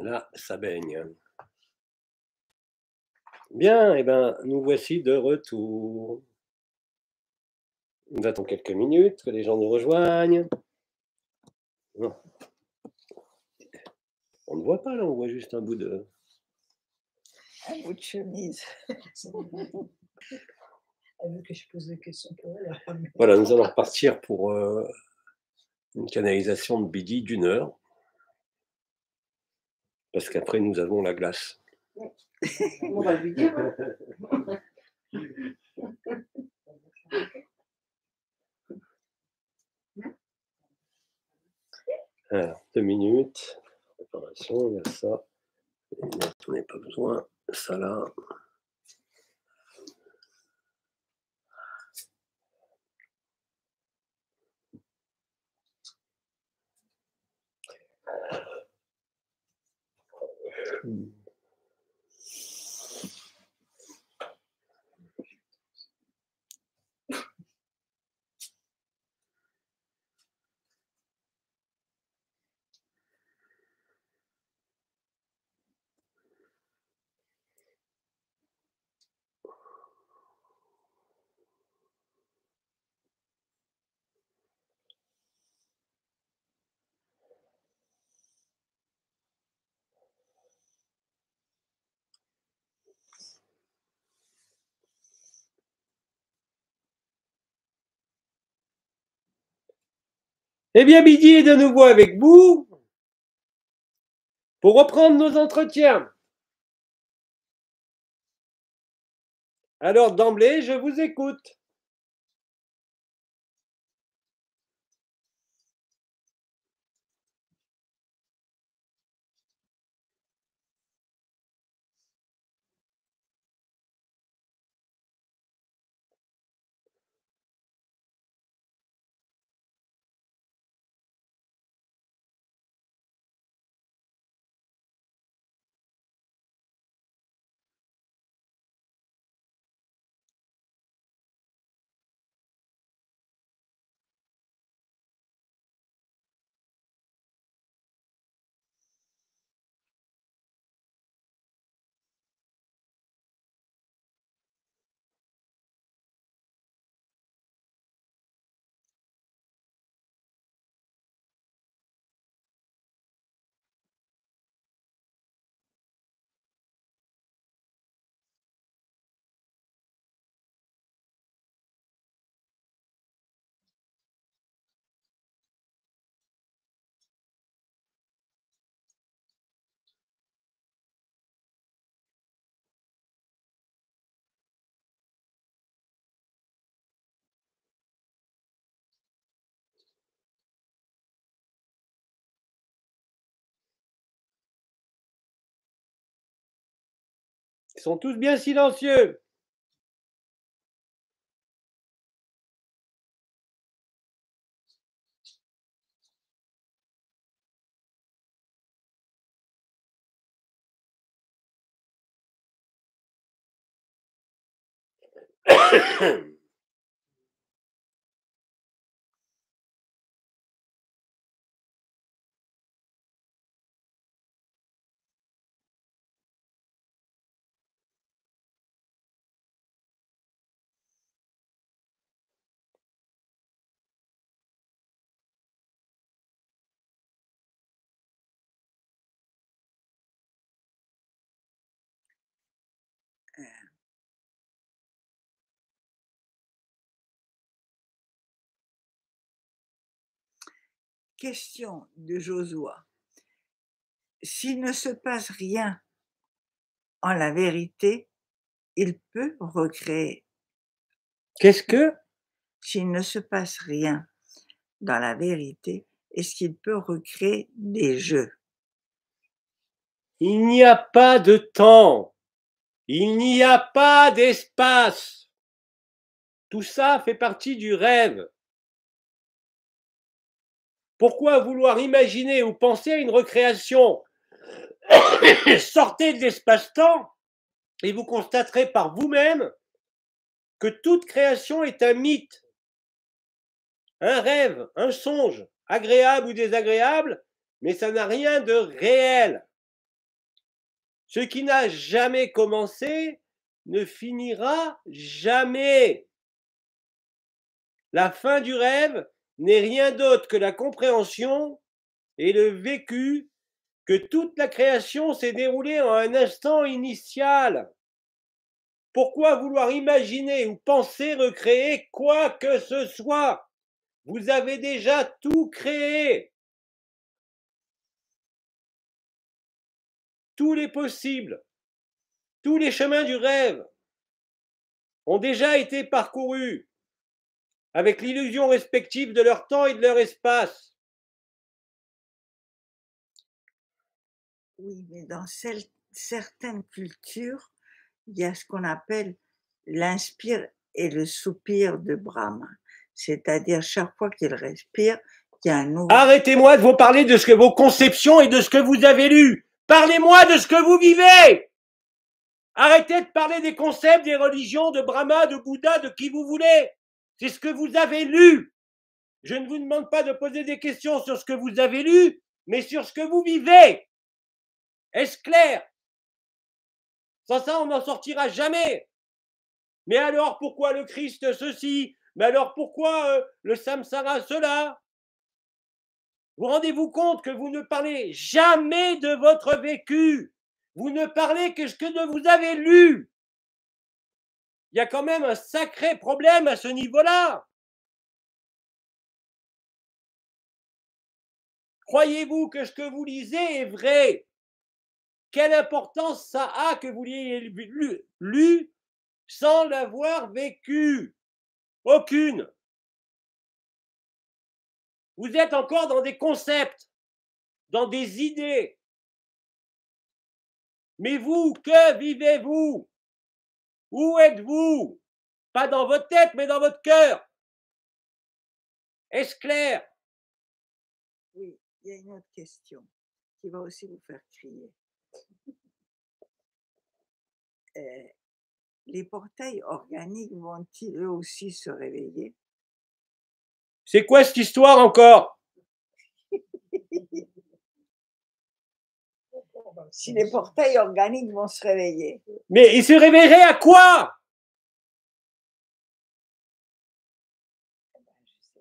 Là, ça baigne. Bien, eh ben, nous voici de retour. Nous attendons quelques minutes que les gens nous rejoignent. Non, on ne voit pas là, on voit juste un bout de. Un bout de chemise. Elle veut que je pose des questions pour elle. Voilà, nous allons repartir pour une canalisation de midi d'1 heure. Parce qu'après, nous avons la glace. On va lui dire. Alors, 2 minutes. Préparation, il y a ça. On n'a pas besoin. Ça là. Eh bien, midi est de nouveau avec vous pour reprendre nos entretiens. Alors, d'emblée, je vous écoute. Ils sont tous bien silencieux. Question de Josua. S'il ne se passe rien en la vérité, il peut recréer. Qu'est-ce que? S'il ne se passe rien dans la vérité, est-ce qu'il peut recréer des jeux? Il n'y a pas de temps. Il n'y a pas d'espace. Tout ça fait partie du rêve. Pourquoi vouloir imaginer ou penser à une recréation? Sortez de l'espace-temps et vous constaterez par vous-même que toute création est un mythe, un rêve, un songe, agréable ou désagréable, mais ça n'a rien de réel. Ce qui n'a jamais commencé ne finira jamais. La fin du rêve n'est rien d'autre que la compréhension et le vécu que toute la création s'est déroulée en un instant initial. Pourquoi vouloir imaginer ou penser recréer quoi que ce soit? Vous avez déjà tout créé. Tous les possibles, tous les chemins du rêve ont déjà été parcourus avec l'illusion respective de leur temps et de leur espace. Oui, mais dans certaines cultures, il y a ce qu'on appelle l'inspire et le soupir de Brahma. C'est-à-dire, chaque fois qu'il respire, il y a un nouveau... Arrêtez-moi de vous parler de vos conceptions et de ce que vous avez lu. Parlez-moi de ce que vous vivez. Arrêtez de parler des concepts, des religions, de Brahma, de Bouddha, de qui vous voulez. C'est ce que vous avez lu. Je ne vous demande pas de poser des questions sur ce que vous avez lu, mais sur ce que vous vivez. Est-ce clair? Sans ça, on n'en sortira jamais. Mais alors, pourquoi le Christ ceci? Mais alors, pourquoi le samsara cela? Vous rendez-vous compte que vous ne parlez jamais de votre vécu? Vous ne parlez que ce que vous avez lu. Il y a quand même un sacré problème à ce niveau-là. Croyez-vous que ce que vous lisez est vrai? Quelle importance ça a que vous l'ayez lu sans l'avoir vécu? Aucune. Vous êtes encore dans des concepts, dans des idées. Mais vous, que vivez-vous? Où êtes-vous? Pas dans votre tête, mais dans votre cœur. Est-ce clair? Oui, il y a une autre question qui va aussi vous faire crier. Les portails organiques vont-ils eux aussi se réveiller? C'est quoi cette histoire encore? Si les portails organiques vont se réveiller. Mais ils se réveilleraient à quoi?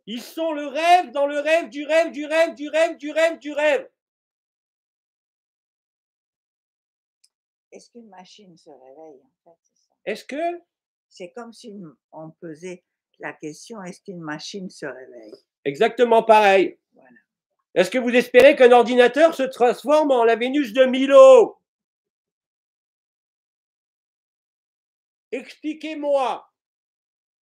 Ils sont le rêve dans le rêve du rêve du rêve du rêve du rêve du rêve. Est-ce qu'une machine se réveille en fait? C'est ça. Est-ce que? C'est comme si on posait la question, est-ce qu'une machine se réveille? Exactement pareil. Voilà. Est-ce que vous espérez qu'un ordinateur se transforme en la Vénus de Milo? Expliquez-moi,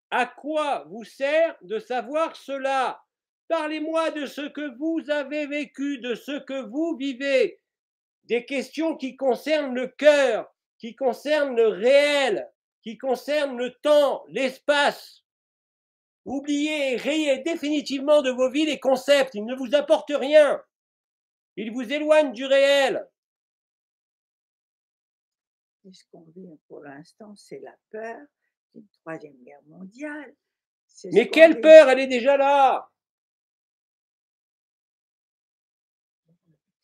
à quoi vous sert de savoir cela? Parlez-moi de ce que vous avez vécu, de ce que vous vivez, des questions qui concernent le cœur, qui concernent le réel, qui concernent le temps, l'espace. Oubliez et rayez définitivement de vos vies les concepts, ils ne vous apportent rien. Ils vous éloignent du réel. Et ce qu'on vit pour l'instant, c'est la peur d'une troisième guerre mondiale. Mais quelle peur, elle est déjà là.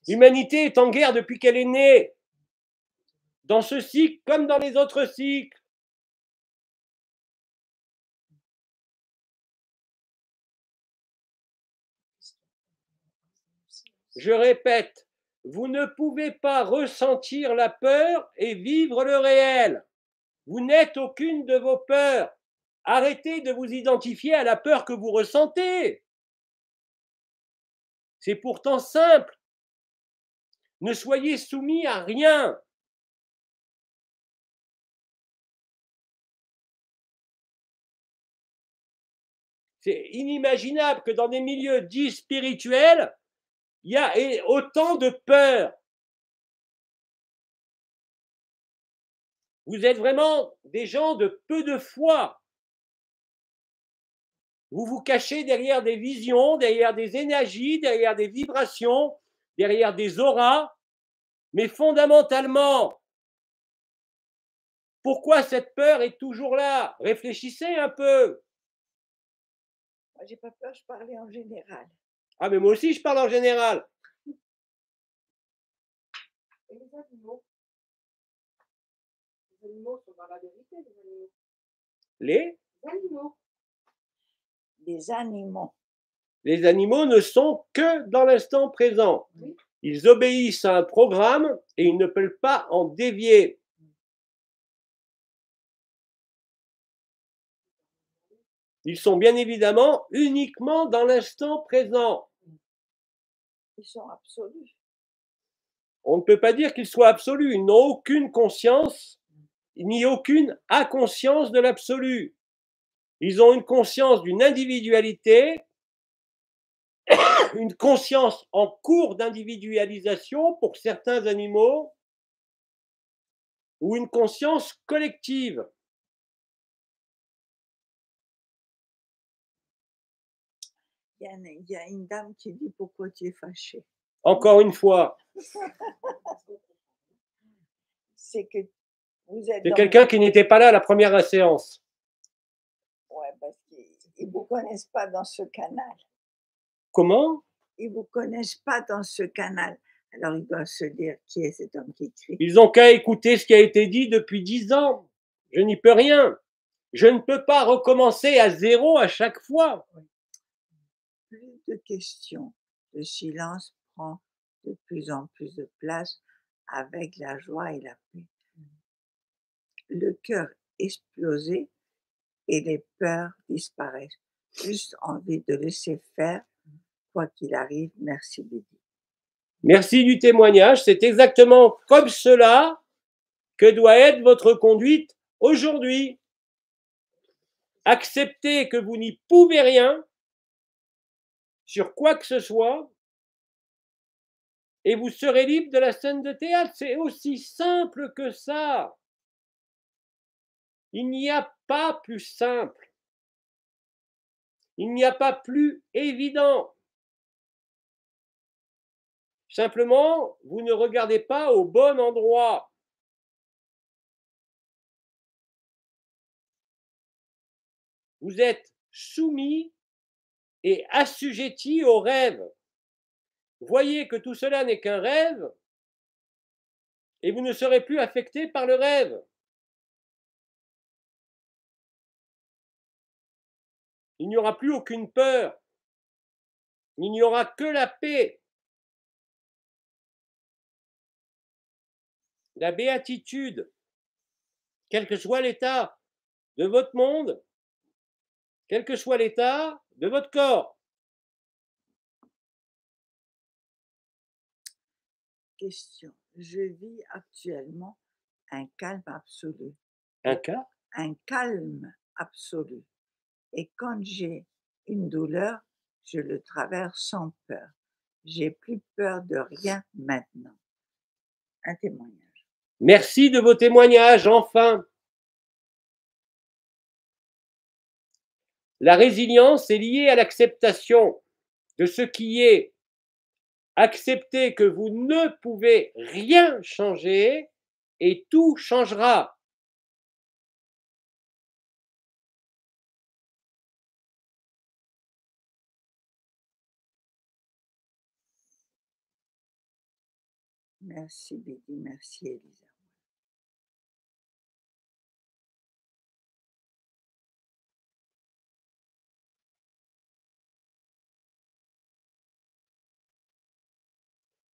L'humanité est en guerre depuis qu'elle est née. Dans ce cycle comme dans les autres cycles. Je répète, vous ne pouvez pas ressentir la peur et vivre le réel. Vous n'êtes aucune de vos peurs. Arrêtez de vous identifier à la peur que vous ressentez. C'est pourtant simple. Ne soyez soumis à rien. C'est inimaginable que dans des milieux dits spirituels, il y a autant de peur. Vous êtes vraiment des gens de peu de foi. Vous vous cachez derrière des visions, derrière des énergies, derrière des vibrations, derrière des auras. Mais fondamentalement, pourquoi cette peur est toujours là? Réfléchissez un peu. Moi, j'ai pas peur, je parlais en général. Ah, mais moi aussi, je parle en général. Et les animaux? animaux sont dans la vérité, les animaux. Les Les animaux. Les animaux. Les animaux ne sont que dans l'instant présent. Oui. Ils obéissent à un programme et ils ne peuvent pas en dévier. Ils sont bien évidemment uniquement dans l'instant présent. Ils sont absolus. On ne peut pas dire qu'ils soient absolus. Ils n'ont aucune conscience, ni aucune inconscience de l'absolu. Ils ont une conscience d'une individualité, une conscience en cours d'individualisation pour certains animaux, ou une conscience collective. Il y a une dame qui dit pourquoi tu es fâché. Encore une fois, C'est que vous êtes c'est dans quelqu'un qui n'était pas là à la première séance. Ouais, parce qu'ils ne vous connaissent pas dans ce canal. Comment? Ils ne vous connaissent pas dans ce canal. Alors ils doivent se dire qui est cet homme qui crie. Ils n'ont qu'à écouter ce qui a été dit depuis 10 ans. Je n'y peux rien. Je ne peux pas recommencer à zéro à chaque fois. Plus de questions. Le silence prend de plus en plus de place avec la joie et la paix. Le cœur explosé et les peurs disparaissent. Juste envie de laisser faire, quoi qu'il arrive. Merci Bédi. Merci du témoignage. C'est exactement comme cela que doit être votre conduite aujourd'hui. Acceptez que vous n'y pouvez rien sur quoi que ce soit et vous serez libre de la scène de théâtre. C'est aussi simple que ça. Il n'y a pas plus simple. Il n'y a pas plus évident. Simplement, vous ne regardez pas au bon endroit. Vous êtes soumis et assujetti au rêve. Voyez que tout cela n'est qu'un rêve et vous ne serez plus affecté par le rêve. Il n'y aura plus aucune peur. Il n'y aura que la paix. La béatitude, quel que soit l'état de votre monde, quel que soit l'état de votre corps. Question. Je vis actuellement un calme absolu. Un cas? Un calme absolu. Et quand j'ai une douleur, je le traverse sans peur. J'ai plus peur de rien maintenant. Un témoignage. Merci de vos témoignages, enfin. La résilience est liée à l'acceptation de ce qui est. Acceptez que vous ne pouvez rien changer et tout changera. Merci Bédi, merci Elisa.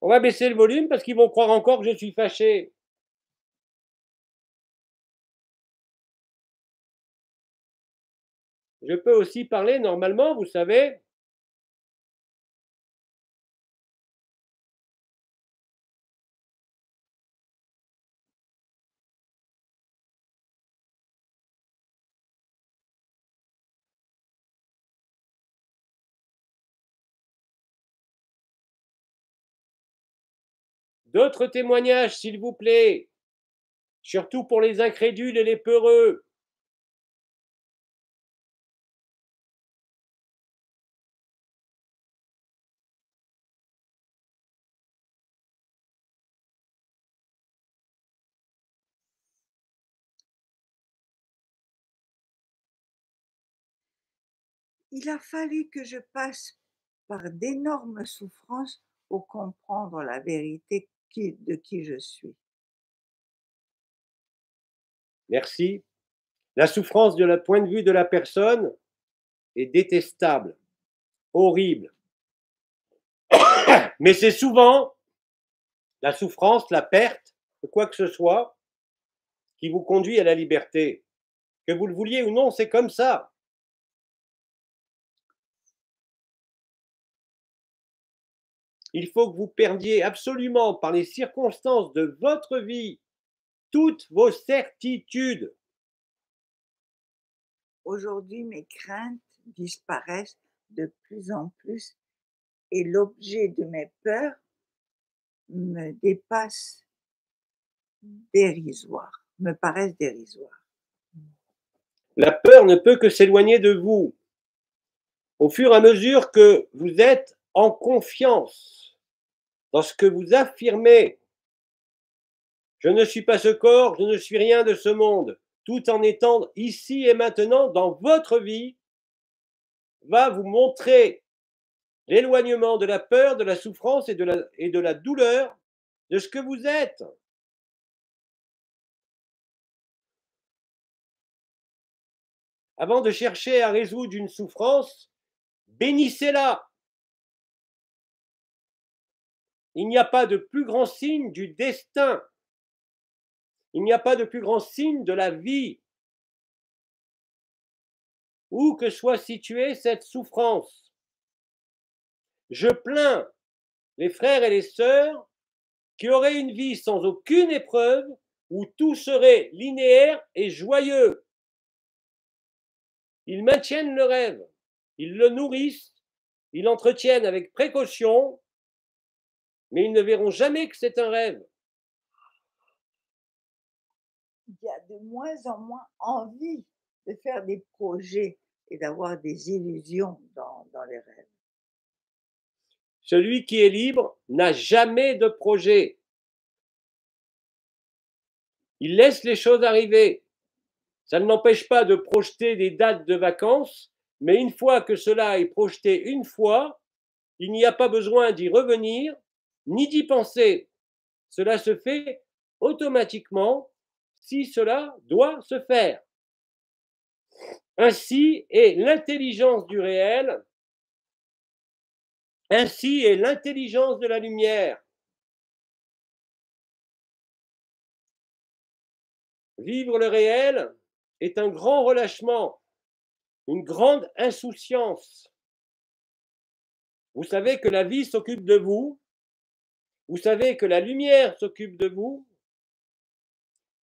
On va baisser le volume parce qu'ils vont croire encore que je suis fâché. Je peux aussi parler normalement, vous savez. D'autres témoignages, s'il vous plaît. Surtout pour les incrédules et les peureux. Il a fallu que je passe par d'énormes souffrances pour comprendre la vérité de qui je suis. Merci. La souffrance de la point de vue de la personne est détestable, horrible. Mais c'est souvent la souffrance, la perte de quoi que ce soit qui vous conduit à la liberté. Que vous le vouliez ou non, c'est comme ça. Il faut que vous perdiez absolument par les circonstances de votre vie toutes vos certitudes. Aujourd'hui, mes craintes disparaissent de plus en plus et l'objet de mes peurs me dépasse dérisoire, me paraissent dérisoires. La peur ne peut que s'éloigner de vous. Au fur et à mesure que vous êtes en confiance dans ce que vous affirmez, je ne suis pas ce corps, je ne suis rien de ce monde, tout en étant ici et maintenant dans votre vie, va vous montrer l'éloignement de la peur, de la souffrance et de la douleur de ce que vous êtes. Avant de chercher à résoudre une souffrance, bénissez-la. Il n'y a pas de plus grand signe du destin. Il n'y a pas de plus grand signe de la vie. Où que soit située cette souffrance. Je plains les frères et les sœurs qui auraient une vie sans aucune épreuve, où tout serait linéaire et joyeux. Ils maintiennent le rêve, ils le nourrissent, ils l'entretiennent avec précaution, mais ils ne verront jamais que c'est un rêve. Il y a de moins en moins envie de faire des projets et d'avoir des illusions dans les rêves. Celui qui est libre n'a jamais de projet. Il laisse les choses arriver. Ça ne l'empêche pas de projeter des dates de vacances, mais une fois que cela est projeté une fois, il n'y a pas besoin d'y revenir, ni d'y penser. Cela se fait automatiquement si cela doit se faire. Ainsi est l'intelligence du réel, ainsi est l'intelligence de la lumière. Vivre le réel est un grand relâchement, une grande insouciance. Vous savez que la vie s'occupe de vous, vous savez que la lumière s'occupe de vous,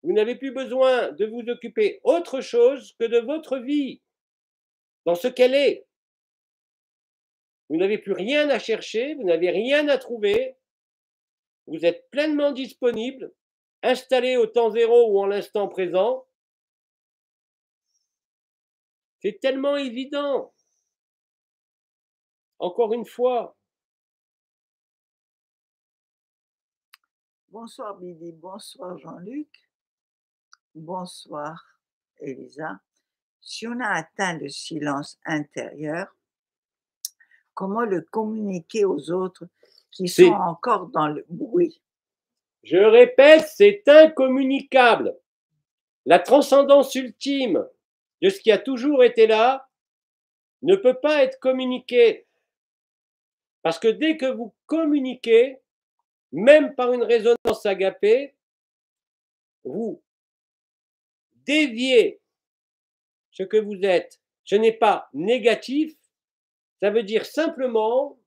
vous n'avez plus besoin de vous occuper autre chose que de votre vie, dans ce qu'elle est. Vous n'avez plus rien à chercher, vous n'avez rien à trouver, vous êtes pleinement disponible, installé au temps zéro ou en l'instant présent. C'est tellement évident. Encore une fois. Bonsoir Billy, bonsoir Jean-Luc, bonsoir Elisa. Si on a atteint le silence intérieur, comment le communiquer aux autres qui sont encore dans le bruit? Je répète, c'est incommunicable. La transcendance ultime de ce qui a toujours été là ne peut pas être communiquée. Parce que dès que vous communiquez, même par une résonance agapée, vous déviez ce que vous êtes. Ce n'est pas négatif, ça veut dire simplement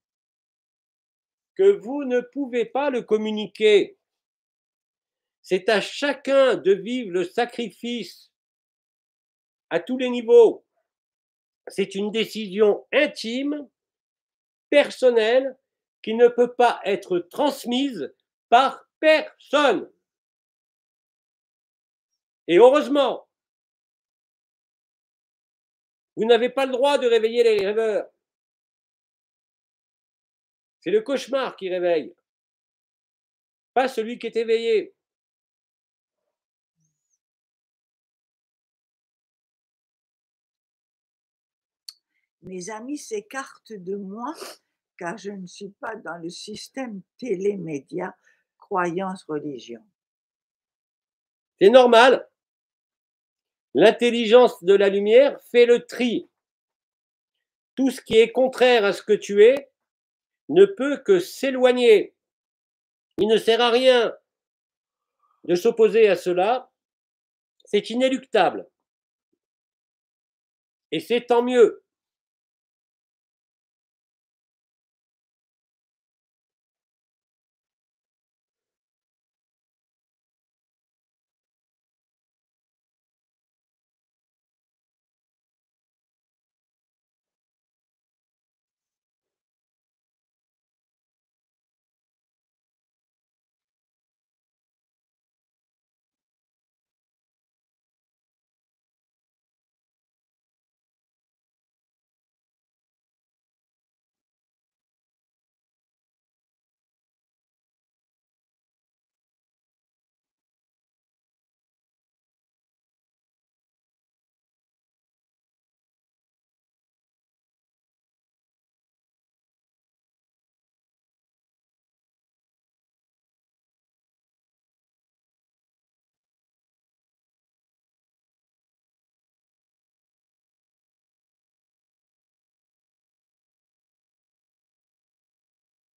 que vous ne pouvez pas le communiquer. C'est à chacun de vivre le sacrifice à tous les niveaux. C'est une décision intime, personnelle, qui ne peut pas être transmise par personne. Et heureusement, vous n'avez pas le droit de réveiller les rêveurs. C'est le cauchemar qui réveille, pas celui qui est éveillé. Mes amis s'écartent de moi car je ne suis pas dans le système télémédia croyance religion. C'est normal. L'intelligence de la lumière fait le tri. Tout ce qui est contraire à ce que tu es ne peut que s'éloigner. Il ne sert à rien de s'opposer à cela, c'est inéluctable. Et c'est tant mieux.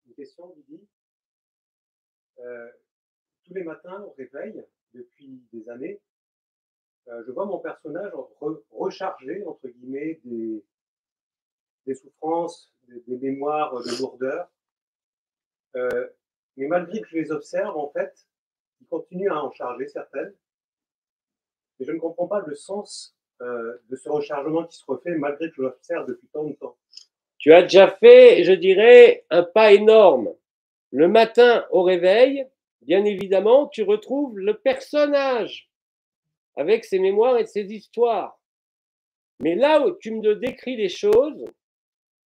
Une question, Didi. Tous les matins au réveil, depuis des années, je vois mon personnage recharger, entre guillemets, des souffrances, des mémoires de lourdeur. Mais malgré que je les observe, en fait, ils continuent à en charger certaines. Et je ne comprends pas le sens de ce rechargement qui se refait malgré que je l'observe depuis tant de temps. Tu as déjà fait, je dirais, un pas énorme. Le matin au réveil, bien évidemment, tu retrouves le personnage avec ses mémoires et ses histoires. Mais là où tu me décris les choses,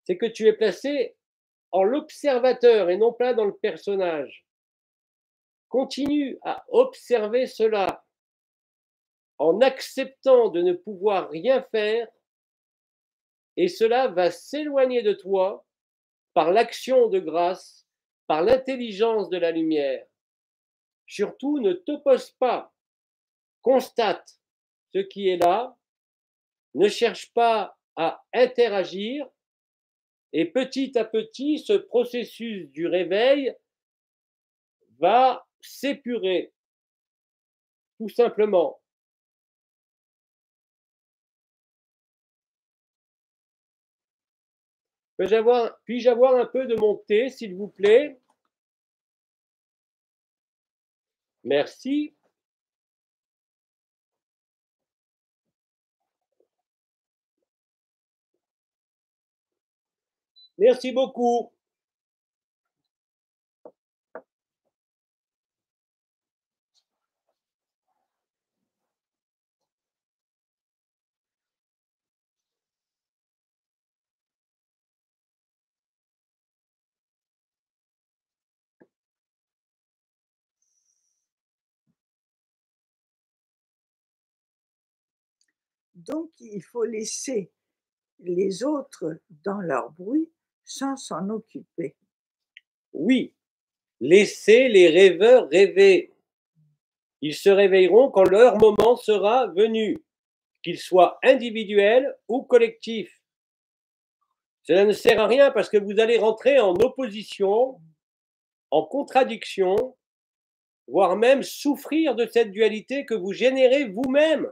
c'est que tu es placé en l'observateur et non pas dans le personnage. Continue à observer cela en acceptant de ne pouvoir rien faire et cela va s'éloigner de toi par l'action de grâce, par l'intelligence de la lumière. Surtout, ne t'oppose pas, constate ce qui est là, ne cherche pas à interagir et petit à petit, ce processus du réveil va s'épurer, tout simplement. Puis-je avoir un peu de mon thé, s'il vous plaît? Merci. Merci beaucoup. Donc, il faut laisser les autres dans leur bruit sans s'en occuper. Oui, laissez les rêveurs rêver. Ils se réveilleront quand leur moment sera venu, qu'il soit individuel ou collectif. Cela ne sert à rien parce que vous allez rentrer en opposition, en contradiction, voire même souffrir de cette dualité que vous générez vous-même.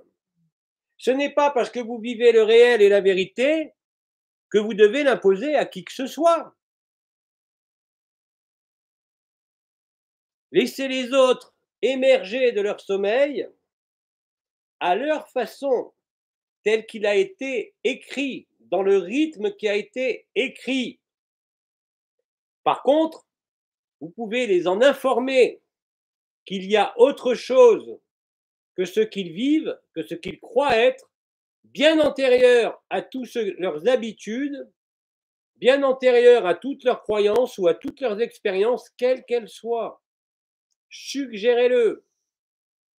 Ce n'est pas parce que vous vivez le réel et la vérité que vous devez l'imposer à qui que ce soit. Laissez les autres émerger de leur sommeil à leur façon, tel qu'il a été écrit, dans le rythme qui a été écrit. Par contre, vous pouvez les en informer qu'il y a autre chose que ce qu'ils vivent, que ce qu'ils croient être, bien antérieur à toutes leurs habitudes, bien antérieur à toutes leurs croyances ou à toutes leurs expériences, quelles qu'elles soient. Suggérez-le,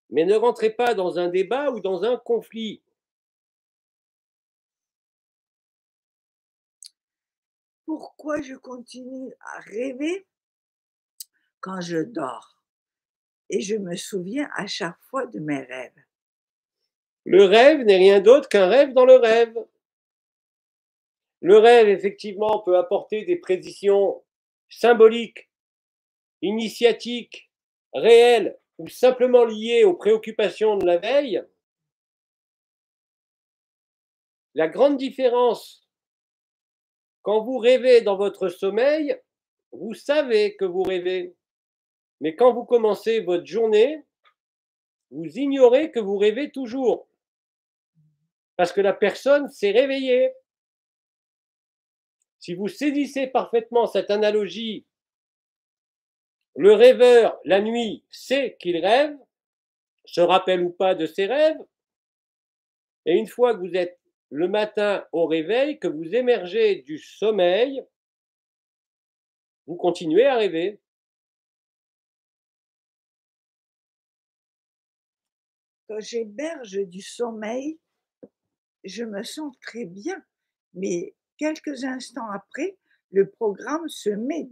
mais ne rentrez pas dans un débat ou dans un conflit. Pourquoi je continue à rêver quand je dors? Et je me souviens à chaque fois de mes rêves. Le rêve n'est rien d'autre qu'un rêve dans le rêve. Le rêve, effectivement, peut apporter des précisions symboliques, initiatiques, réelles ou simplement liées aux préoccupations de la veille. La grande différence, quand vous rêvez dans votre sommeil, vous savez que vous rêvez. Mais quand vous commencez votre journée, vous ignorez que vous rêvez toujours. Parce que la personne s'est réveillée. Si vous saisissez parfaitement cette analogie, le rêveur, la nuit, sait qu'il rêve, se rappelle ou pas de ses rêves, et une fois que vous êtes le matin au réveil, que vous émergez du sommeil, vous continuez à rêver. Quand j'émerge du sommeil, je me sens très bien, mais quelques instants après, le programme se met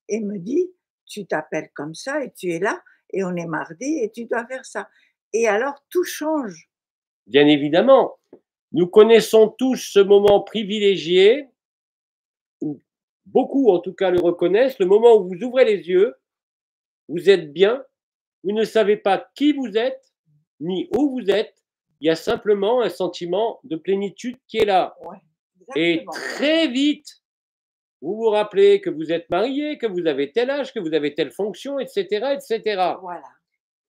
et me dit: «Tu t'appelles comme ça et tu es là et on est mardi et tu dois faire ça» et alors tout change. Bien évidemment, nous connaissons tous ce moment privilégié, où beaucoup en tout cas le reconnaissent, le moment où vous ouvrez les yeux, vous êtes bien, vous ne savez pas qui vous êtes, ni où vous êtes, il y a simplement un sentiment de plénitude qui est là. Ouais, Et exactement. très vite, vous vous rappelez que vous êtes marié, que vous avez tel âge, que vous avez telle fonction, etc., etc. Voilà.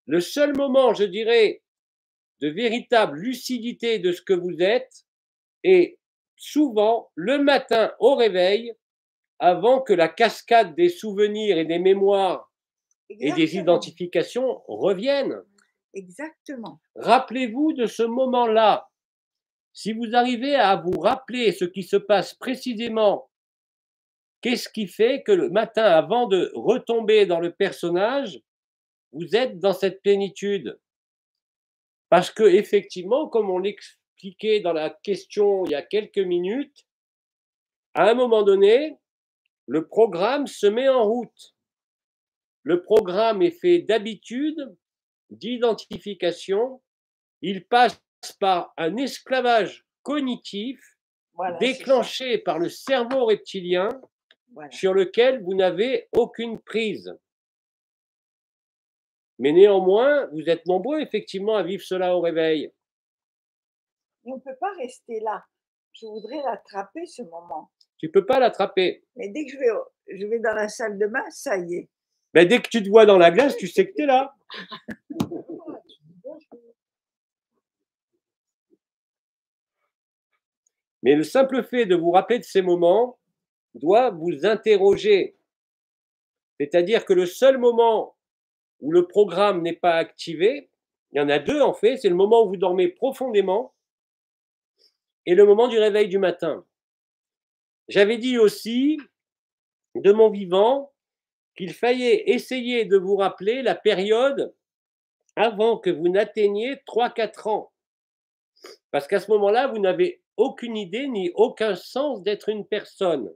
Le seul moment, je dirais, de véritable lucidité de ce que vous êtes est souvent le matin au réveil, avant que la cascade des souvenirs et des mémoires et des Exactement. identifications reviennent. Exactement. Rappelez-vous de ce moment-là. Si vous arrivez à vous rappeler ce qui se passe précisément, qu'est-ce qui fait que le matin, avant de retomber dans le personnage, vous êtes dans cette plénitude? Parce que effectivement, comme on l'expliquait dans la question il y a quelques minutes, à un moment donné, le programme se met en route. Le programme est fait d'habitude, d'identification. Il passe par un esclavage cognitif Voilà, c'est ça. déclenché par le cerveau reptilien Voilà. sur lequel vous n'avez aucune prise. Mais néanmoins, vous êtes nombreux effectivement à vivre cela au réveil. Mais on ne peut pas rester là. Je voudrais l'attraper ce moment. Tu ne peux pas l'attraper. Mais dès que je vais dans la salle de bain, ça y est. Ben, dès que tu te vois dans la glace, tu sais que tu es là. Mais le simple fait de vous rappeler de ces moments doit vous interroger. C'est-à-dire que le seul moment où le programme n'est pas activé, il y en a deux en fait, c'est le moment où vous dormez profondément et le moment du réveil du matin. J'avais dit aussi, de mon vivant, qu'il fallait essayer de vous rappeler la période avant que vous n'atteigniez 3-4 ans. Parce qu'à ce moment-là, vous n'avez aucune idée ni aucun sens d'être une personne.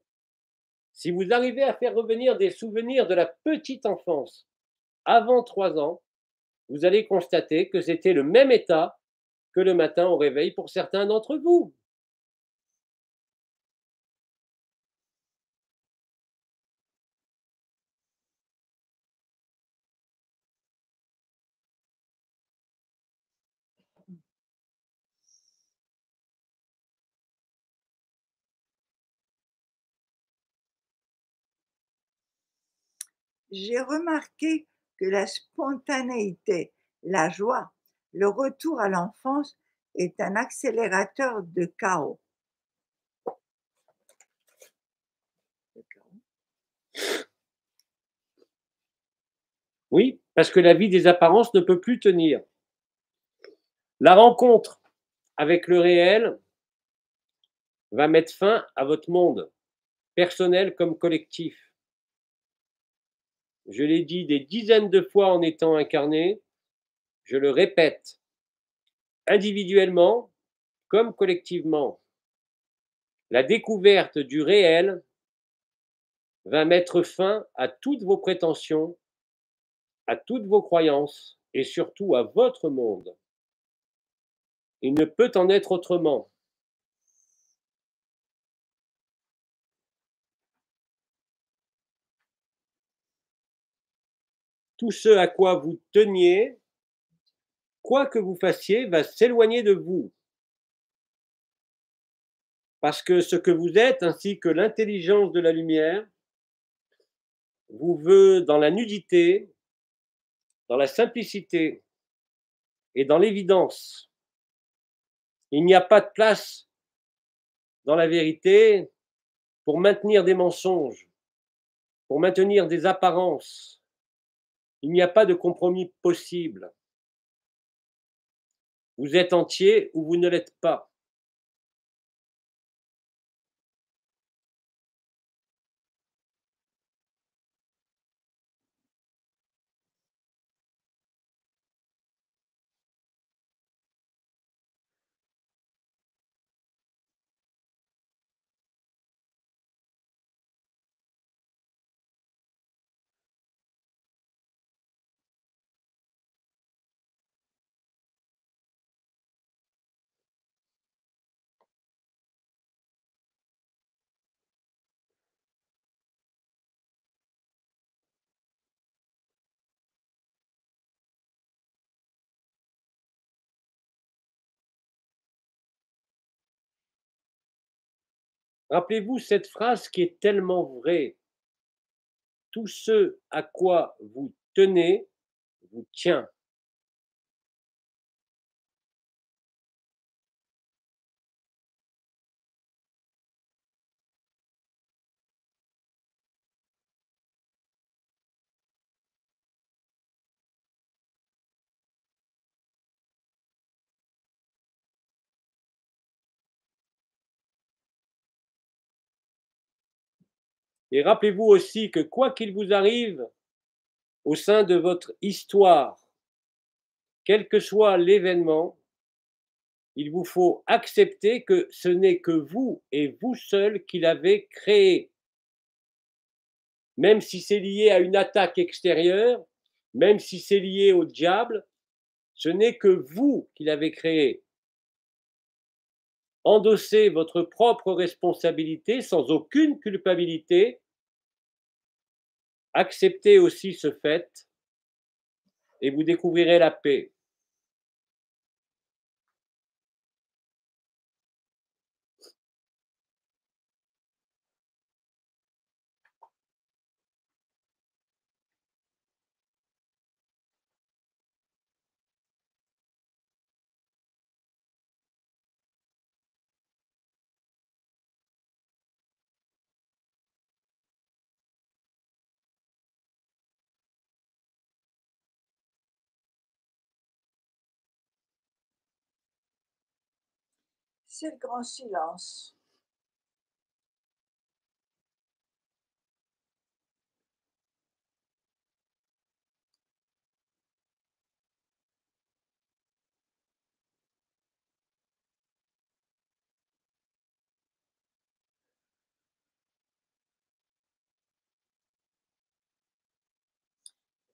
Si vous arrivez à faire revenir des souvenirs de la petite enfance avant 3 ans, vous allez constater que c'était le même état que le matin au réveil pour certains d'entre vous. J'ai remarqué que la spontanéité, la joie, le retour à l'enfance est un accélérateur de chaos. Oui, parce que la vie des apparences ne peut plus tenir. La rencontre avec le réel va mettre fin à votre monde, personnel comme collectif. Je l'ai dit des dizaines de fois en étant incarné, je le répète, individuellement comme collectivement. La découverte du réel va mettre fin à toutes vos prétentions, à toutes vos croyances et surtout à votre monde. Il ne peut en être autrement. Tout ce à quoi vous teniez, quoi que vous fassiez, va s'éloigner de vous. Parce que ce que vous êtes, ainsi que l'intelligence de la lumière, vous veut dans la nudité, dans la simplicité et dans l'évidence. Il n'y a pas de place dans la vérité pour maintenir des mensonges, pour maintenir des apparences. Il n'y a pas de compromis possible. Vous êtes entier ou vous ne l'êtes pas. Rappelez-vous cette phrase qui est tellement vraie. Tout ce à quoi vous tenez vous tient. Et rappelez-vous aussi que quoi qu'il vous arrive au sein de votre histoire, quel que soit l'événement, il vous faut accepter que ce n'est que vous et vous seul qui l'avez créé. Même si c'est lié à une attaque extérieure, même si c'est lié au diable, ce n'est que vous qui l'avez créé. Endossez votre propre responsabilité sans aucune culpabilité. Acceptez aussi ce fait et vous découvrirez la paix. C'est le grand silence.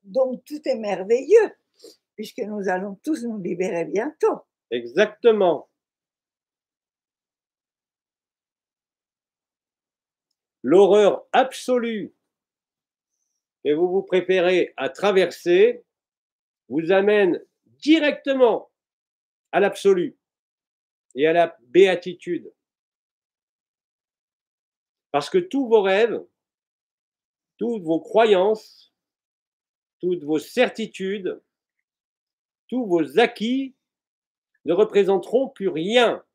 Donc tout est merveilleux, puisque nous allons tous nous libérer bientôt. Exactement. L'horreur absolue que vous vous préparez à traverser vous amène directement à l'absolu et à la béatitude. Parce que tous vos rêves, toutes vos croyances, toutes vos certitudes, tous vos acquis ne représenteront plus rien.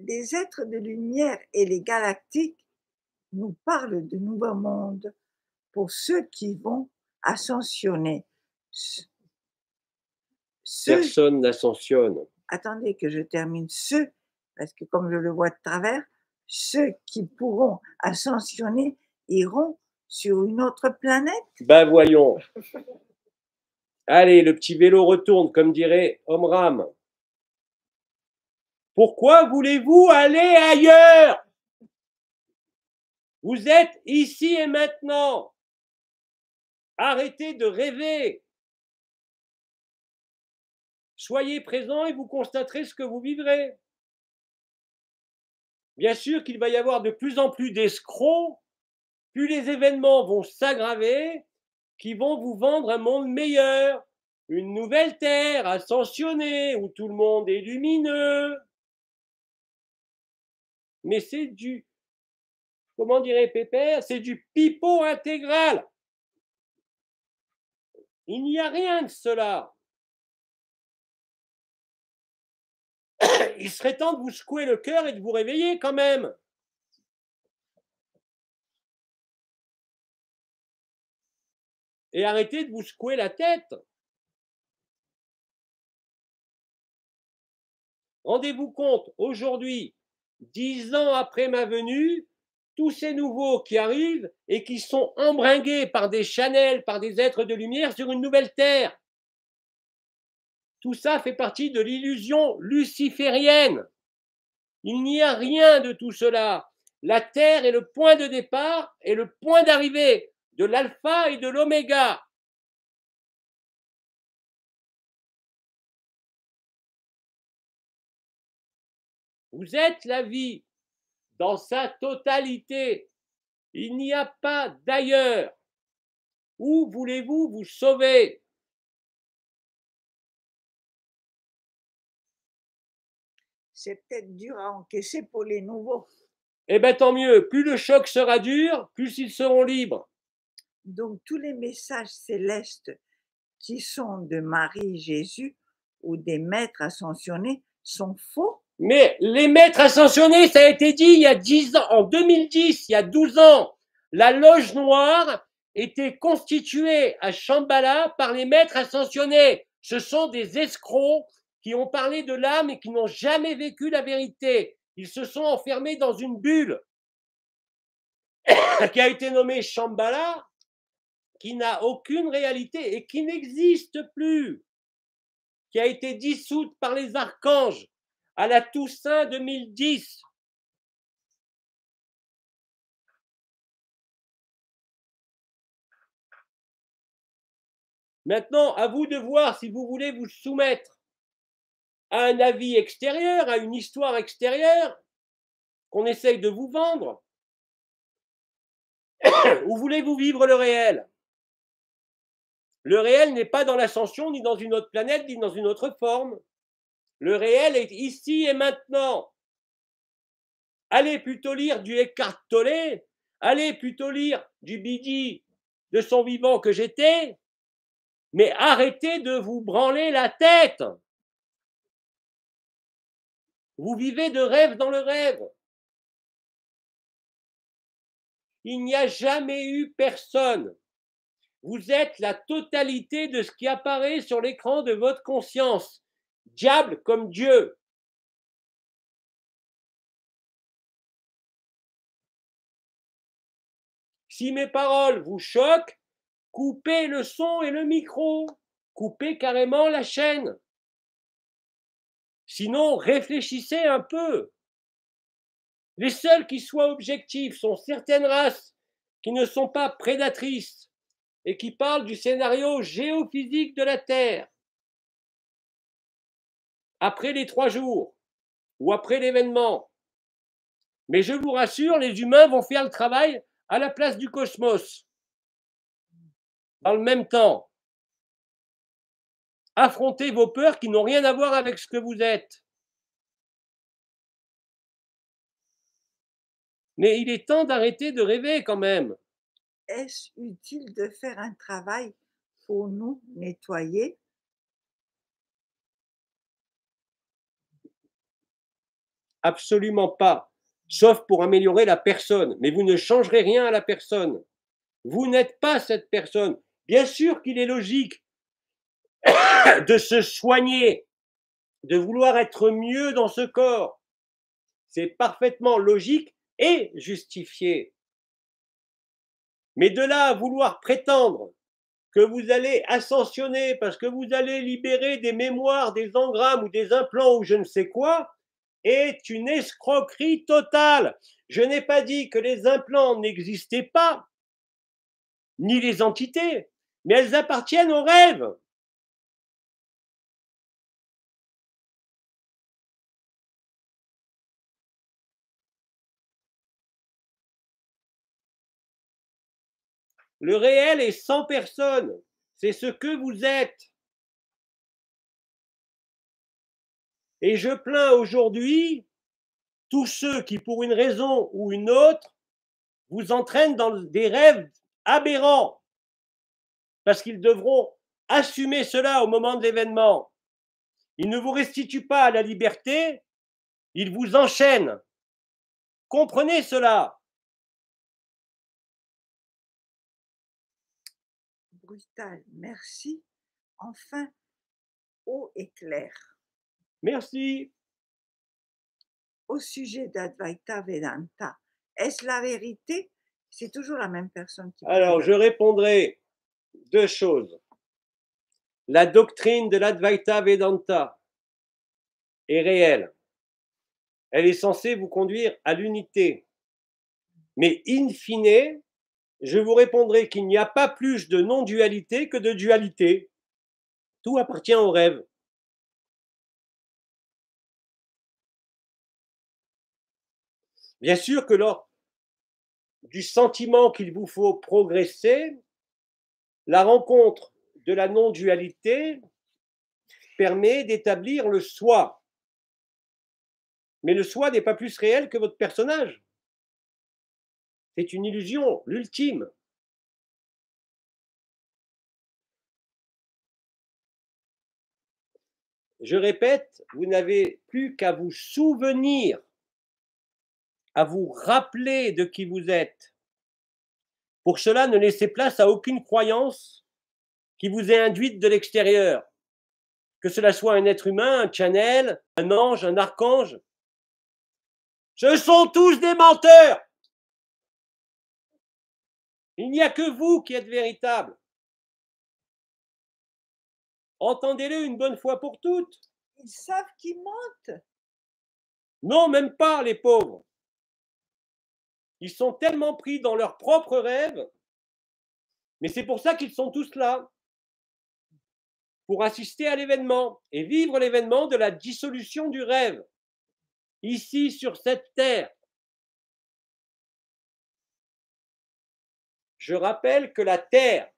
Les êtres de lumière et les galactiques nous parlent de nouveaux mondes pour ceux qui vont ascensionner. Personne n'ascensionne. Attendez que je termine. Ceux, parce que comme je le vois de travers, ceux qui pourront ascensionner iront sur une autre planète. Ben voyons. Allez, le petit vélo retourne, comme dirait Omram. Pourquoi voulez-vous aller ailleurs? Vous êtes ici et maintenant. Arrêtez de rêver. Soyez présents et vous constaterez ce que vous vivrez. Bien sûr qu'il va y avoir de plus en plus d'escrocs, plus les événements vont s'aggraver, qui vont vous vendre un monde meilleur, une nouvelle terre ascensionnée, où tout le monde est lumineux. Mais c'est du, comment dirait Pépère, c'est du pipeau intégral. Il n'y a rien de cela. Il serait temps de vous secouer le cœur et de vous réveiller quand même. Et arrêtez de vous secouer la tête. Rendez-vous compte, aujourd'hui, 10 ans après ma venue, tous ces nouveaux qui arrivent et qui sont embringués par des Chanel, par des êtres de lumière sur une nouvelle terre. Tout ça fait partie de l'illusion luciférienne. Il n'y a rien de tout cela. La Terre est le point de départ et le point d'arrivée de l'alpha et de l'oméga. Vous êtes la vie dans sa totalité. Il n'y a pas d'ailleurs. Où voulez-vous vous sauver? C'est peut-être dur à encaisser pour les nouveaux. Eh bien, tant mieux. Plus le choc sera dur, plus ils seront libres. Donc, tous les messages célestes qui sont de Marie, Jésus ou des maîtres ascensionnés sont faux. Mais les maîtres ascensionnés, ça a été dit il y a 10 ans, en 2010, il y a 12 ans, la loge noire était constituée à Shambhala par les maîtres ascensionnés. Ce sont des escrocs qui ont parlé de l'âme et qui n'ont jamais vécu la vérité. Ils se sont enfermés dans une bulle qui a été nommée Shambhala, qui n'a aucune réalité et qui n'existe plus, qui a été dissoute par les archanges à la Toussaint 2010. Maintenant, à vous de voir si vous voulez vous soumettre à un avis extérieur, à une histoire extérieure qu'on essaye de vous vendre, ou voulez-vous vivre le réel? Le réel n'est pas dans l'ascension, ni dans une autre planète, ni dans une autre forme. Le réel est ici et maintenant. Allez plutôt lire du Eckhart Tolle, allez plutôt lire du Bidi de son vivant que j'étais, mais arrêtez de vous branler la tête. Vous vivez de rêve dans le rêve. Il n'y a jamais eu personne. Vous êtes la totalité de ce qui apparaît sur l'écran de votre conscience. Diable comme Dieu. Si mes paroles vous choquent, coupez le son et le micro. Coupez carrément la chaîne. Sinon, réfléchissez un peu. Les seuls qui soient objectifs sont certaines races qui ne sont pas prédatrices et qui parlent du scénario géophysique de la Terre. Après les 3 jours ou après l'événement. Mais je vous rassure, les humains vont faire le travail à la place du cosmos. Dans le même temps, affrontez vos peurs qui n'ont rien à voir avec ce que vous êtes. Mais il est temps d'arrêter de rêver quand même. Est-ce utile de faire un travail pour nous nettoyer? Absolument pas. Sauf pour améliorer la personne. Mais vous ne changerez rien à la personne. Vous n'êtes pas cette personne. Bien sûr qu'il est logique de se soigner, de vouloir être mieux dans ce corps. C'est parfaitement logique et justifié. Mais de là à vouloir prétendre que vous allez ascensionner parce que vous allez libérer des mémoires, des engrammes ou des implants ou je ne sais quoi, est une escroquerie totale. Je n'ai pas dit que les implants n'existaient pas, ni les entités, mais elles appartiennent au rêve. Le réel est sans personne. C'est ce que vous êtes. Et je plains aujourd'hui tous ceux qui, pour une raison ou une autre, vous entraînent dans des rêves aberrants, parce qu'ils devront assumer cela au moment de l'événement. Ils ne vous restituent pas la liberté, ils vous enchaînent. Comprenez cela. Brutal, merci. Enfin, haut et clair. Merci. Au sujet d'Advaita Vedanta, est-ce la vérité? C'est toujours la même personne qui parle. Alors, je répondrai deux choses. La doctrine de l'Advaita Vedanta est réelle. Elle est censée vous conduire à l'unité. Mais in fine, je vous répondrai qu'il n'y a pas plus de non-dualité que de dualité. Tout appartient au rêve. Bien sûr que lors du sentiment qu'il vous faut progresser, la rencontre de la non-dualité permet d'établir le soi. Mais le soi n'est pas plus réel que votre personnage. C'est une illusion, l'ultime. Je répète, vous n'avez plus qu'à vous souvenir, à vous rappeler de qui vous êtes. Pour cela, ne laissez place à aucune croyance qui vous est induite de l'extérieur. Que cela soit un être humain, un channel, un ange, un archange. Ce sont tous des menteurs. Il n'y a que vous qui êtes véritable. Entendez-le une bonne fois pour toutes. Ils savent qu'ils mentent. Non, même pas, les pauvres. Ils sont tellement pris dans leurs propres rêves, mais c'est pour ça qu'ils sont tous là, pour assister à l'événement et vivre l'événement de la dissolution du rêve, ici sur cette terre. Je rappelle que la terre,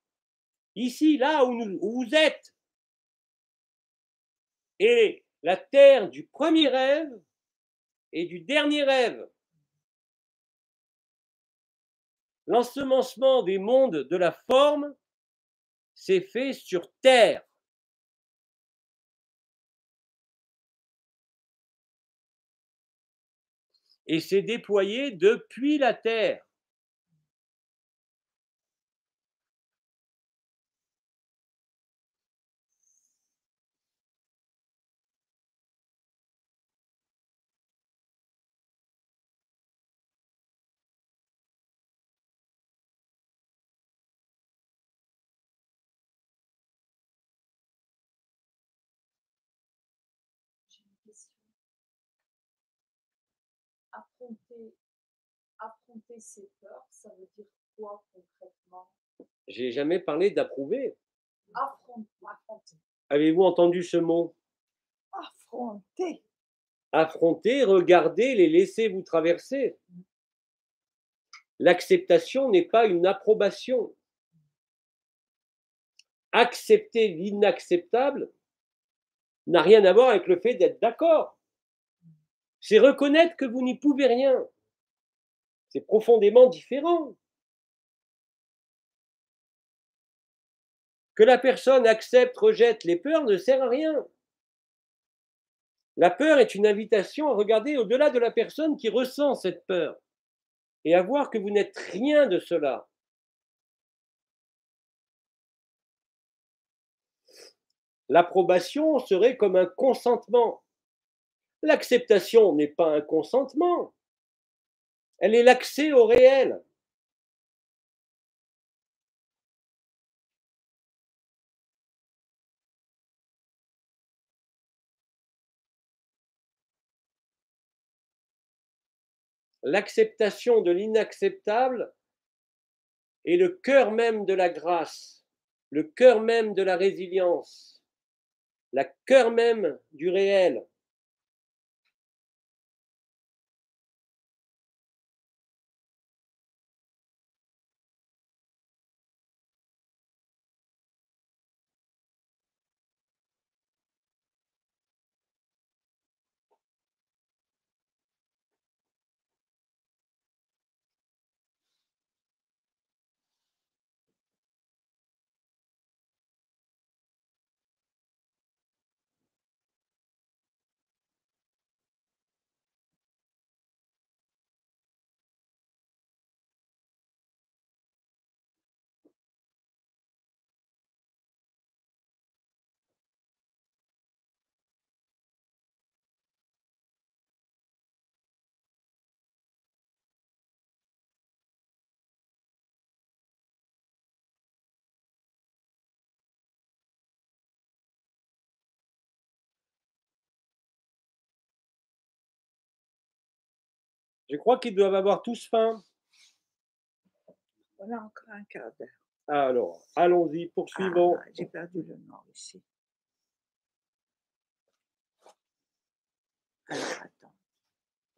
ici, là où vous êtes, est la terre du premier rêve et du dernier rêve. L'ensemencement des mondes de la forme s'est fait sur terre. Et s'est déployé depuis la terre. J'ai une question. Affronter ses peurs, ça veut dire quoi concrètement? J'ai jamais parlé d'approuver. Affronter. Avez-vous entendu ce mot? Affronter. Affronter, regarder, les laisser vous traverser. L'acceptation n'est pas une approbation. Accepter l'inacceptable n'a rien à voir avec le fait d'être d'accord. C'est reconnaître que vous n'y pouvez rien. C'est profondément différent. Que la personne accepte, rejette les peurs ne sert à rien. La peur est une invitation à regarder au-delà de la personne qui ressent cette peur et à voir que vous n'êtes rien de cela. L'approbation serait comme un consentement. L'acceptation n'est pas un consentement. Elle est l'accès au réel. L'acceptation de l'inacceptable est le cœur même de la grâce, le cœur même de la résilience, le cœur même du réel. Je crois qu'ils doivent avoir tous faim. On a encore un quart d'heure. Alors, allons-y, poursuivons. Ah, j'ai perdu le nom ici. Alors, attends.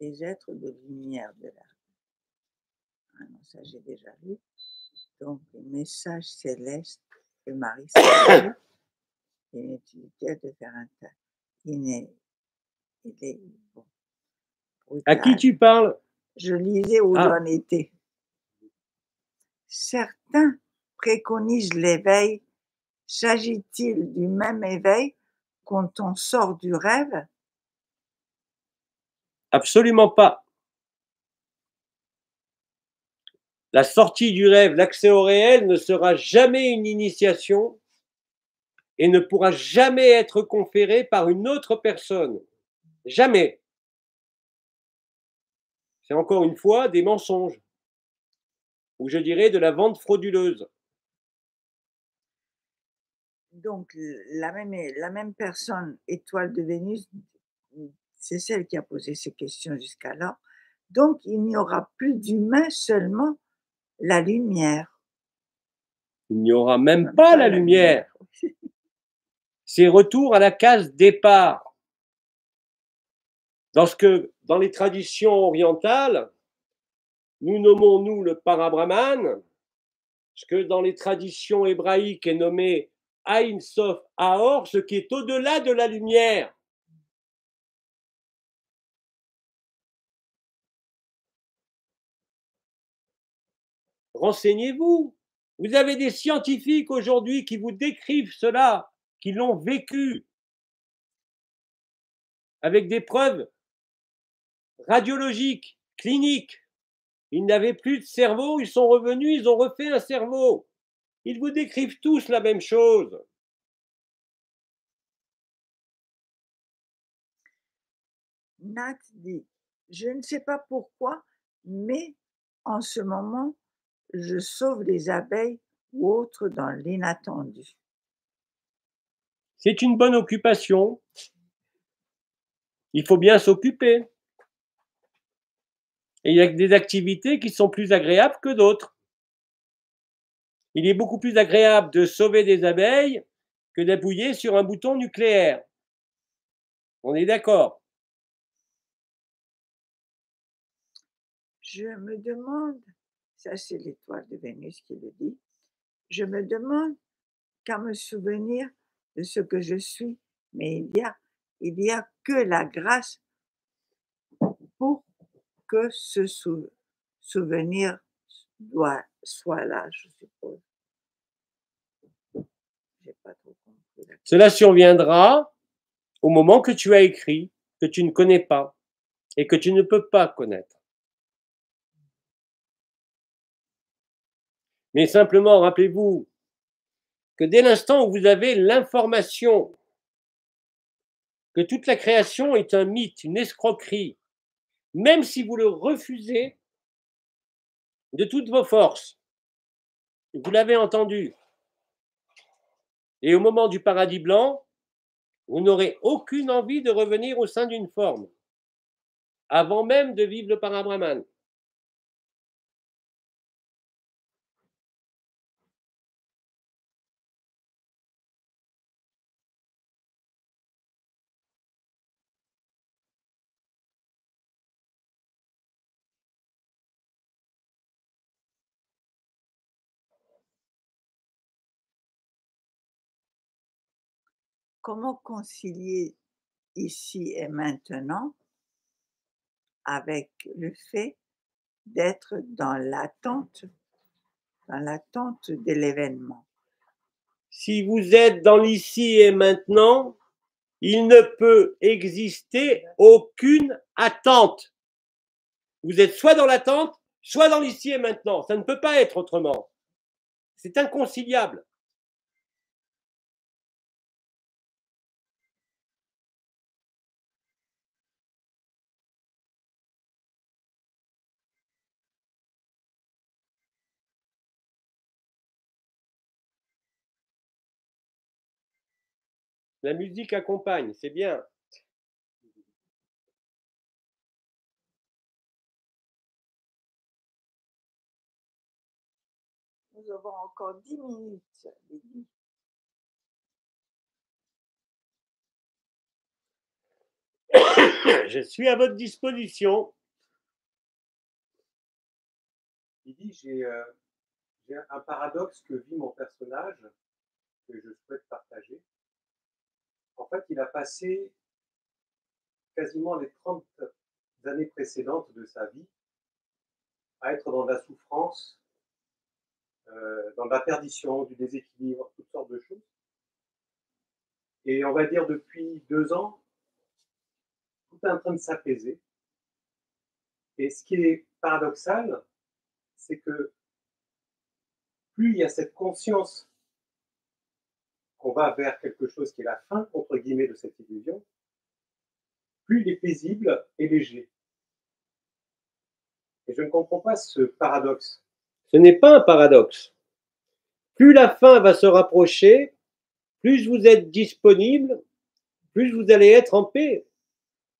Les êtres de lumière de la... Ah non, ça j'ai déjà lu. Donc, les messages célestes de Marie Saint l'inutilité de faire un tas. Il est bon. À qui tu parles? Je lisais où j'en étais. Certains préconisent l'éveil. S'agit-il du même éveil quand on sort du rêve? Absolument pas. La sortie du rêve, l'accès au réel ne sera jamais une initiation et ne pourra jamais être conféré par une autre personne. Jamais. C'est encore une fois des mensonges, ou je dirais de la vente frauduleuse. Donc, la même personne, étoile de Vénus, c'est celle qui a posé ces questions jusqu'alors. Donc, il n'y aura plus d'humain, seulement la lumière. Il n'y aura même pas la lumière. C'est retour à la case départ. Dans les traditions orientales, nous nommons, nous, le Parabrahman, ce que dans les traditions hébraïques est nommé Ein Sof Aor, ce qui est au-delà de la lumière. Renseignez-vous. Vous avez des scientifiques aujourd'hui qui vous décrivent cela, qui l'ont vécu, avec des preuves radiologiques, cliniques. Ils n'avaient plus de cerveau, ils sont revenus, ils ont refait un cerveau. Ils vous décrivent tous la même chose. Nat dit, je ne sais pas pourquoi, mais en ce moment, je sauve les abeilles ou autres dans l'inattendu. C'est une bonne occupation. Il faut bien s'occuper. Et il y a des activités qui sont plus agréables que d'autres. Il est beaucoup plus agréable de sauver des abeilles que d'appuyer sur un bouton nucléaire. On est d'accord? Je me demande, ça c'est l'étoile de Vénus qui le dit, je me demande qu'à me souvenir de ce que je suis, mais il y a que la grâce pour que ce souvenir soit là, je suppose. J'ai pas trop compris. Cela surviendra au moment que tu as écrit, que tu ne connais pas et que tu ne peux pas connaître. Mais simplement, rappelez-vous que dès l'instant où vous avez l'information que toute la création est un mythe, une escroquerie, même si vous le refusez de toutes vos forces, vous l'avez entendu. Et au moment du paradis blanc, vous n'aurez aucune envie de revenir au sein d'une forme, avant même de vivre le Parabrahman. Comment concilier ici et maintenant avec le fait d'être dans l'attente de l'événement? Si vous êtes dans l'ici et maintenant, il ne peut exister aucune attente. Vous êtes soit dans l'attente, soit dans l'ici et maintenant. Ça ne peut pas être autrement. C'est inconciliable. La musique accompagne, c'est bien. avoir encore 10 minutes. Lydie. Je suis à votre disposition. Lydie, j'ai un paradoxe que vit mon personnage, que je souhaite partager. En fait, il a passé quasiment les 30 années précédentes de sa vie à être dans la souffrance, dans la perdition, du déséquilibre, toutes sortes de choses. Et on va dire depuis 2 ans, tout est en train de s'apaiser. Et ce qui est paradoxal, c'est que plus il y a cette conscience qu'on va vers quelque chose qui est la fin, entre guillemets, de cette illusion, plus il est paisible et léger. Et je ne comprends pas ce paradoxe. Ce n'est pas un paradoxe. Plus la fin va se rapprocher, plus vous êtes disponible, plus vous allez être en paix.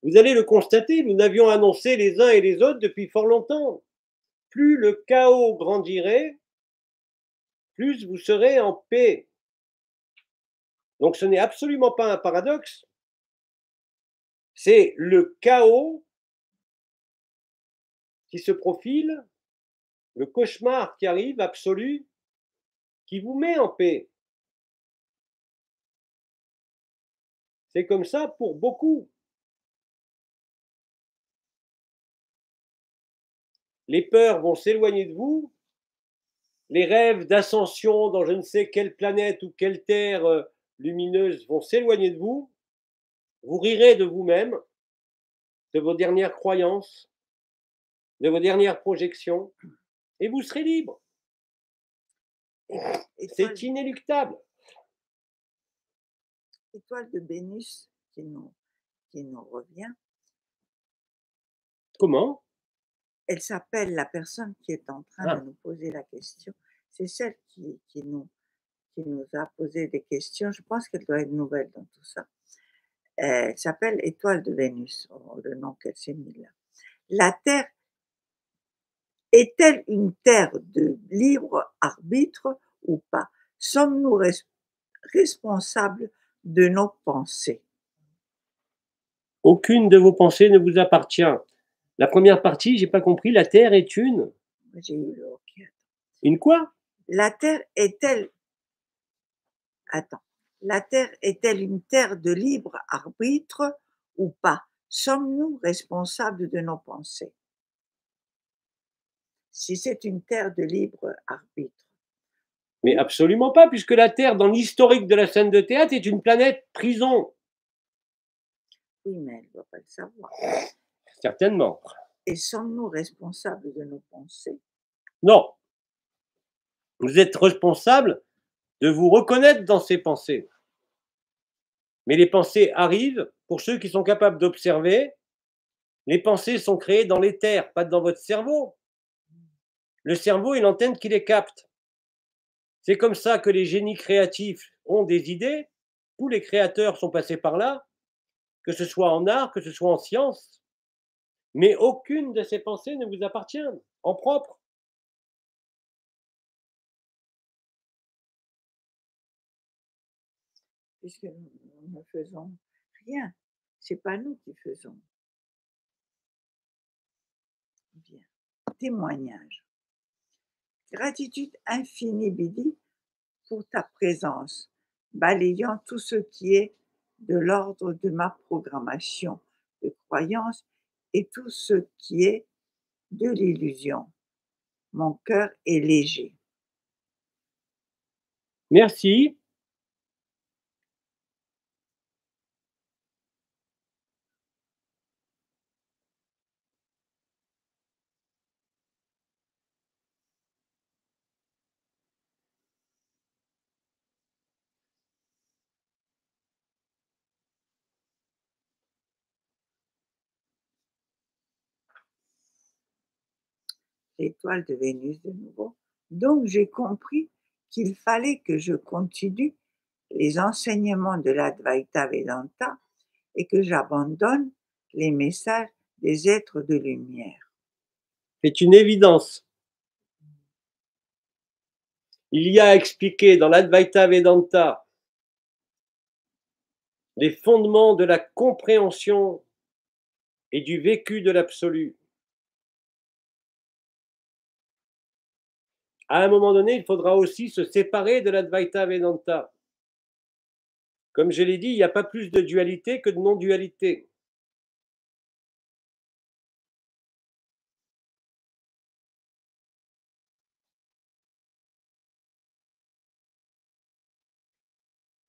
Vous allez le constater, nous l'avions annoncé les uns et les autres depuis fort longtemps. Plus le chaos grandirait, plus vous serez en paix. Donc ce n'est absolument pas un paradoxe, c'est le chaos qui se profile, le cauchemar qui arrive absolu, qui vous met en paix. C'est comme ça pour beaucoup. Les peurs vont s'éloigner de vous, les rêves d'ascension dans je ne sais quelle planète ou quelle terre lumineuse vont s'éloigner de vous, vous rirez de vous-même, de vos dernières croyances, de vos dernières projections, et vous serez libre. C'est inéluctable. Étoile de Vénus qui nous revient. Comment? Elle s'appelle la personne qui est en train Ah. de nous poser la question. C'est celle qui nous a posé des questions. Je pense qu'elle doit être nouvelle dans tout ça. Elle s'appelle Étoile de Vénus, le nom qu'elle s'est mis là. La Terre est-elle une terre de libre arbitre ou pas? Sommes-nous responsables de nos pensées? Aucune de vos pensées ne vous appartient. La première partie, j'ai pas compris. La Terre est une. J'ai eu le OK. Une quoi? La Terre est-elle. Attends. La Terre est-elle une terre de libre arbitre ou pas? Sommes-nous responsables de nos pensées? Si c'est une terre de libre arbitre. Mais absolument pas, puisque la Terre, dans l'historique de la scène de théâtre, est une planète prison. Oui, mais elle ne doit pas le savoir. Certainement. Et sommes-nous responsables de nos pensées? Non. Vous êtes responsable de vous reconnaître dans ces pensées. Mais les pensées arrivent pour ceux qui sont capables d'observer. Les pensées sont créées dans l'éther, pas dans votre cerveau. Le cerveau est l'antenne qui les capte. C'est comme ça que les génies créatifs ont des idées. Tous les créateurs sont passés par là, que ce soit en art, que ce soit en science. Mais aucune de ces pensées ne vous appartient en propre. Puisque nous ne faisons rien. Ce n'est pas nous qui faisons. Bien. Témoignage. Gratitude infinie, Bidi, pour ta présence, balayant tout ce qui est de l'ordre de ma programmation de croyance et tout ce qui est de l'illusion. Mon cœur est léger. Merci. L'étoile de Vénus de nouveau. Donc j'ai compris qu'il fallait que je continue les enseignements de l'Advaita Vedanta et que j'abandonne les messages des êtres de lumière. C'est une évidence. Il y a expliqué dans l'Advaita Vedanta les fondements de la compréhension et du vécu de l'absolu. À un moment donné, il faudra aussi se séparer de l'Advaita Vedanta. Comme je l'ai dit, il n'y a pas plus de dualité que de non-dualité.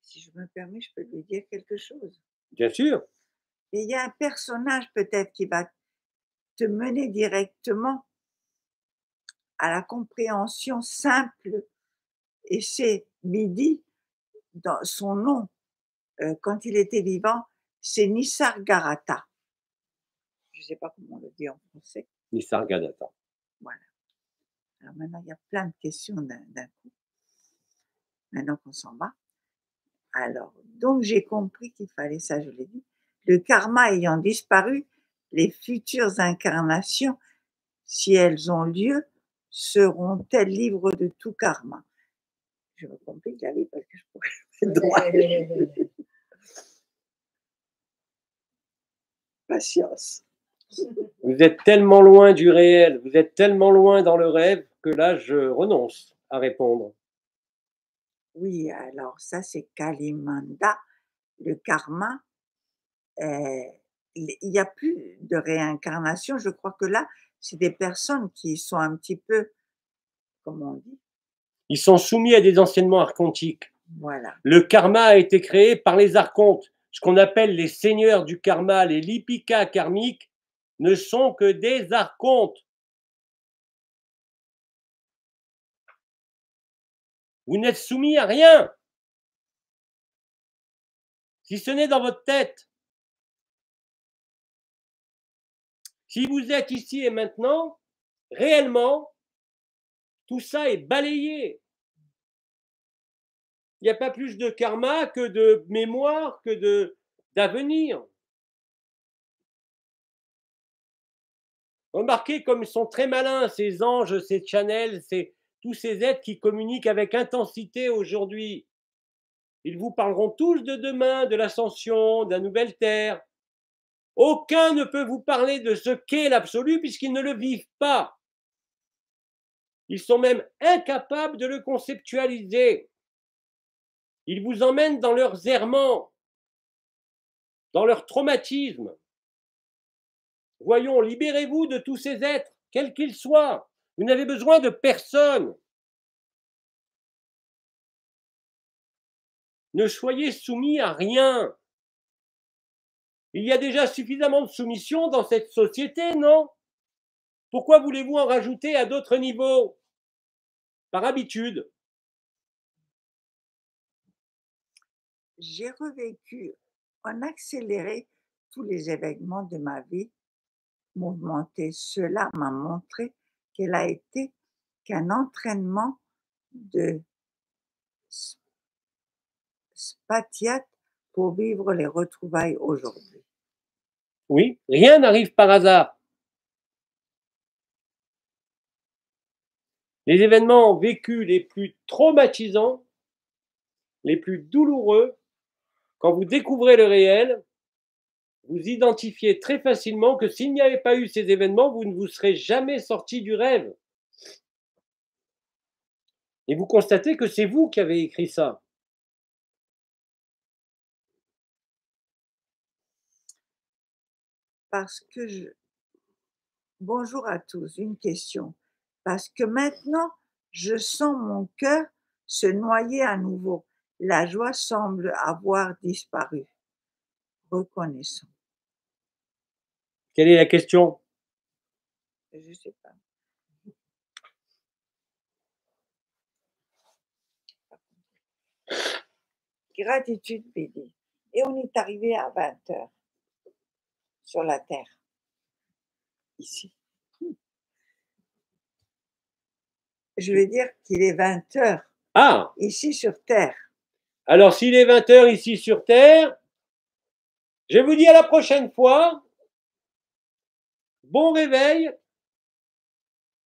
Si je me permets, je peux lui dire quelque chose. Bien sûr. Et il y a un personnage peut-être qui va te mener directement à la compréhension simple, et c'est Midi, dans son nom, quand il était vivant, c'est Nisargadatta. Je ne sais pas comment on le dit en français. Nisargadatta. Voilà. Alors maintenant, il y a plein de questions d'un coup. Maintenant qu'on s'en va. Alors, donc j'ai compris qu'il fallait ça, je l'ai dit. Le karma ayant disparu, les futures incarnations, si elles ont lieu, seront-elles libres de tout karma? Je me complique la vie parce que je pourrais le droit. Patience. Vous êtes tellement loin du réel, vous êtes tellement loin dans le rêve que là, je renonce à répondre. Oui, alors ça c'est Kalimanda, le karma. Il n'y a plus de réincarnation. Je crois que là, c'est des personnes qui sont un petit peu, comment on dit? Ils sont soumis à des enseignements archontiques. Voilà. Le karma a été créé par les archontes. Ce qu'on appelle les seigneurs du karma, les lipikas karmiques, ne sont que des archontes. Vous n'êtes soumis à rien, si ce n'est dans votre tête. Si vous êtes ici et maintenant, réellement, tout ça est balayé. Il n'y a pas plus de karma que de mémoire, que d'avenir. Remarquez comme ils sont très malins, ces anges, ces channels, tous ces êtres qui communiquent avec intensité aujourd'hui. Ils vous parleront tous de demain, de l'ascension, de la nouvelle terre. Aucun ne peut vous parler de ce qu'est l'absolu puisqu'ils ne le vivent pas. Ils sont même incapables de le conceptualiser. Ils vous emmènent dans leurs errements, dans leur traumatisme. Voyons, libérez-vous de tous ces êtres, quels qu'ils soient. Vous n'avez besoin de personne. Ne soyez soumis à rien. Il y a déjà suffisamment de soumission dans cette société, non? Pourquoi voulez-vous en rajouter à d'autres niveaux? Par habitude. J'ai revécu en accéléré tous les événements de ma vie mouvementée. Cela m'a montré qu'elle a été qu'un entraînement de Spatiate pour vivre les retrouvailles aujourd'hui. Oui, rien n'arrive par hasard. Les événements vécus les plus traumatisants, les plus douloureux, quand vous découvrez le réel, vous identifiez très facilement que s'il n'y avait pas eu ces événements, vous ne vous serez jamais sorti du rêve. Et vous constatez que c'est vous qui avez écrit ça. Parce que bonjour à tous, une question. Parce que maintenant, je sens mon cœur se noyer à nouveau. La joie semble avoir disparu. Reconnaissons. Quelle est la question? Je ne sais pas. Gratitude, Bédé. Et on est arrivé à 20h sur la Terre, ici. Je veux dire qu'il est 20h ici sur Terre. Alors, s'il est 20h ici sur Terre, je vous dis à la prochaine fois. Bon réveil,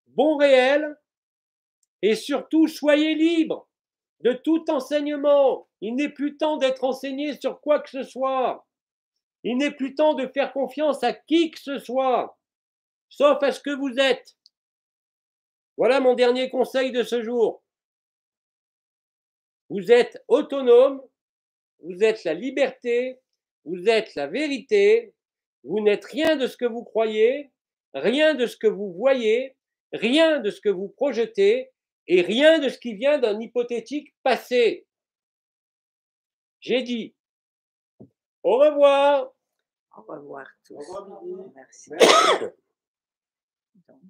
bon réel Et surtout, soyez libres de tout enseignement. Il n'est plus temps d'être enseigné sur quoi que ce soit. Il n'est plus temps de faire confiance à qui que ce soit, sauf à ce que vous êtes. Voilà mon dernier conseil de ce jour. Vous êtes autonome, vous êtes la liberté, vous êtes la vérité, vous n'êtes rien de ce que vous croyez, rien de ce que vous voyez, rien de ce que vous projetez et rien de ce qui vient d'un hypothétique passé. J'ai dit au revoir. Au revoir tous. Au revoir, Bibi. Merci. Merci. Donc,